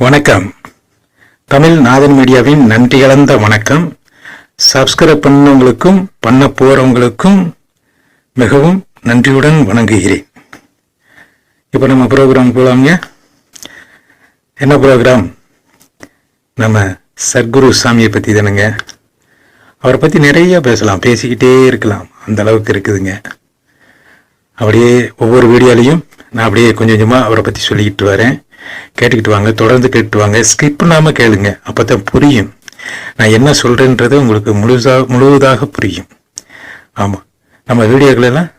வணக்கம். தமிழ் நாதன் மீடியாவின் நன்றி கலந்த வணக்கம். சப்ஸ்கிரைப் பண்ணவங்களுக்கும் பண்ண போறவங்களுக்கும் மிகவும் நன்றியுடன் வணங்குகிறேன். இப்போ நம்ம ப்ரோக்ராம் போலாங்க. என்ன ப்ரோக்ராம்? நம்ம சத்குரு சாமியை பற்றி தானுங்க. அவரை பற்றி நிறைய பேசலாம், பேசிக்கிட்டே இருக்கலாம், அந்த அளவுக்கு இருக்குதுங்க. அப்படியே ஒவ்வொரு வீடியோலையும் நான் அப்படியே கொஞ்சம் கொஞ்சமாக அவரை பற்றி சொல்லிக்கிட்டு வரேன். கேட்டுக்கிட்டு வாங்க, தொடர்ந்து கேட்டு வாங்க, ஸ்கிப் பண்ணாமல் கேளுங்க. அப்போ தான் புரியும், நான் என்ன சொல்கிறேன்றது உங்களுக்கு முழுவதாக புரியும். ஆமாம், நம்ம வீடியோக்களெல்லாம்